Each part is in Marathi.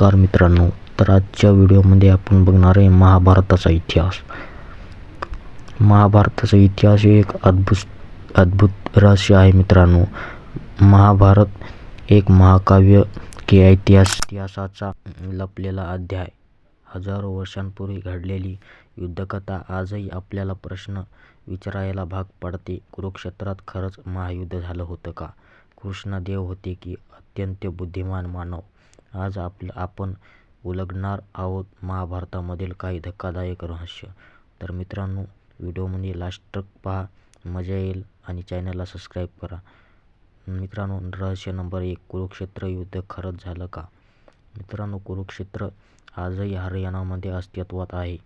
नमस्कार मित्रांनो, तर आजच्या व्हिडिओमध्ये आपण बघणार आहे महाभारताचा इतिहास. महाभारताचा इतिहास हे एक अद्भुत रहस्य आहे मित्रांनो. महाभारत एक महाकाव्य की इतिहासाचा लपलेला अध्याय. हजारो वर्षांपूर्वी घडलेली युद्धकथा आजही आपल्याला प्रश्न विचारायला भाग पाडते. कुरुक्षेत्रात खरंच महायुद्ध झालं होतं का? कृष्ण देव होते की अत्यंत बुद्धिमान मानव? आज आपण उलगडणार आहोत महाभारतामधील काही धक्कादायक रहस्य. तर मित्रांनो, व्हिडिओमध्ये लास्ट तक पहा, मजा येईल आणि चॅनलला सबस्क्राईब करा. मित्रांनो, रहस्य नंबर 1, कुरुक्षेत्र युद्ध खरंच झालं का? मित्रांनो, कुरुक्षेत्र आजही हरियाणामध्ये अस्तित्वात आहे.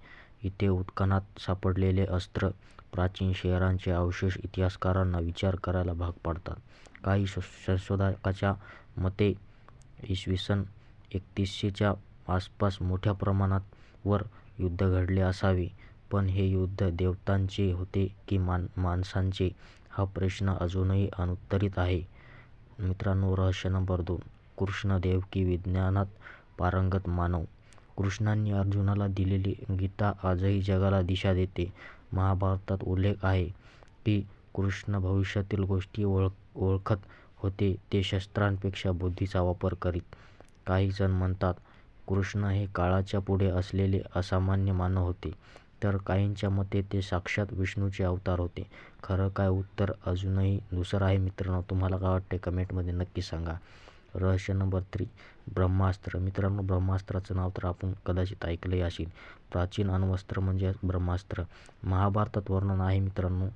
इथे उत्खननात सापडलेले अस्त्र, प्राचीन शहरांचे अवशेष इतिहासकारांना विचार करायला भाग पाडतात. काही संशोधकांच्या मते इसवी सन 3100च्या आसपास मोठ्या प्रमाणावर युद्ध घडले असावे. पण हे युद्ध देवतांचे होते की माणसांचे, हा प्रश्न अजूनही अनुत्तरित आहे. मित्रांनो, रहस्य नंबर 2, कृष्णदेव की विज्ञानात पारंगत मानव? कृष्णांनी अर्जुनाला दिलेली गीता आजही जगाला दिशा देते. महाभारतात उल्लेख आहे की कृष्ण भविष्यातील गोष्टी ओळखत होते. ते शस्त्रांपेक्षा बुद्धीचा वापर करीत. काही जण म्हणतात कृष्ण हे काळाच्या पुढे असलेले असामान्य मानव होते, तर काहींच्या मते ते साक्षात विष्णूचे अवतार होते. खरं काय? उत्तर अजूनही दुसरं आहे मित्रांनो. तुम्हाला काय वाटते कमेंटमध्ये नक्की सांगा. रहस्य नंबर 3, ब्रह्मास्त्र. मित्रांनो, ब्रह्मास्त्राचं नाव तर आपण कदाचित ऐकलंही असेल. प्राचीन अण्वस्त्र म्हणजे ब्रह्मास्त्र. महाभारतात वर्णन आहे मित्रांनो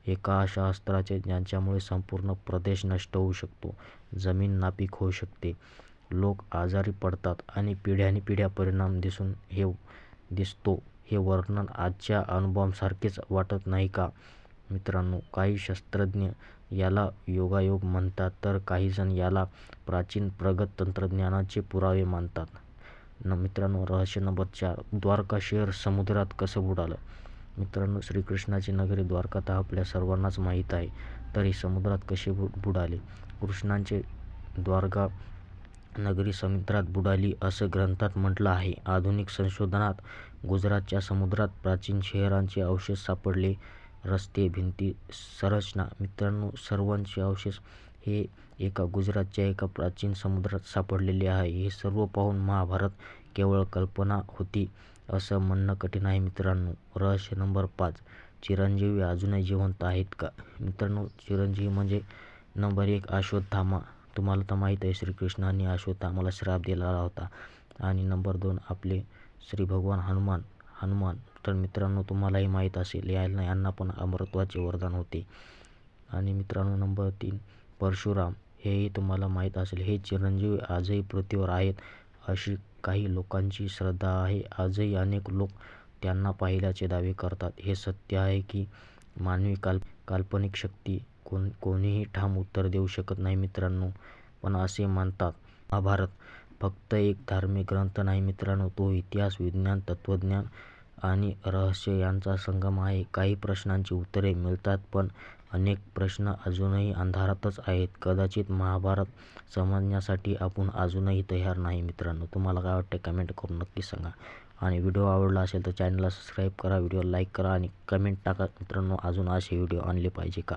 एका अशा अस्त्राचे ज्याच्यामुळे संपूर्ण प्रदेश नष्ट होऊ शकतो, जमीन नापीक होऊ शकते, लोक आजारी पडतात आणि पिढ्यानपिढ्या परिणाम दिसतो. हे वर्णन आजच्या अणुबॉम्बसारखेच वाटत नाही का? मित्रांनो, काही शास्त्रज्ञ याला योगायोग म्हणतात, तर काही जण याला प्राचीन प्रगत तंत्रज्ञानाचे पुरावे मानतात. मित्रांनो, रहस्य नंबर 4, द्वारका शहर समुद्रात कसं बुडालं? मित्रांनो, श्रीकृष्णाची नगरी द्वारका तर आपल्या सर्वांनाच माहीत आहे, तर ही समुद्रात कसे बुडाले? कृष्णांचे द्वारका नगरी समुद्रात बुडाली असं ग्रंथात म्हटलं आहे. आधुनिक संशोधनात गुजरातच्या समुद्रात प्राचीन शहरांचे अवशेष सापडले. रस्ते, भिंती, संरचना. मित्रांनो, सर्वांचे अवशेष हे गुजरातच्या एका प्राचीन समुद्रात सापडलेले आहे. हे सर्व पाहून महाभारत केवळ कल्पना होती असं म्हणणं कठीण आहे मित्रांनो. रहस्य नंबर 5, चिरंजीवी अजूनही जिवंत आहेत का? मित्रांनो, चिरंजीवी म्हणजे नंबर 1, अश्वत्थामा. तुम्हाला तर माहीत आहे श्रीकृष्णांनी अश्वत्थामाला श्राप दिलेला होता. आणि नंबर 2, आपले श्री भगवान हनुमान. तर मित्रांनो, तुम्हालाही माहीत असेल यांना पण अमरत्वाचे वरदान होते. आणि मित्रांनो, नंबर 3, परशुराम. हेही तुम्हाला माहीत असेल. हे चिरंजीवी आजही पृथ्वीवर आहेत अशी काही लोकांची श्रद्धा आहे. आजही अनेक लोक त्यांना पाहिल्याचे दावे करतात. हे सत्य आहे की मानवी काल्पनिक शक्ती? कोणीही ठाम उत्तर देऊ शकत नाही मित्रांनो, पण असे म्हणतात. महाभारत फक्त एक धार्मिक ग्रंथ नाही मित्रांनो, तो इतिहास, विज्ञान, तत्त्वज्ञान आणि रहस्य यांचा संगम आहे. काही प्रश्नांची उत्तरे मिळतात, पण अनेक प्रश्न अजूनही अंधारातच आहेत. कदाचित महाभारत समजण्यासाठी आपण अजूनही तयार नाही मित्रांनो. तुम्हाला काय वाटते कमेंट करून नक्की सांगा. आणि व्हिडिओ आवडला असेल तर चॅनलला सबस्क्राईब करा, व्हिडिओ लाईक करा आणि कमेंट टाका मित्रांनो, अजून असे व्हिडिओ आणले पाहिजे का?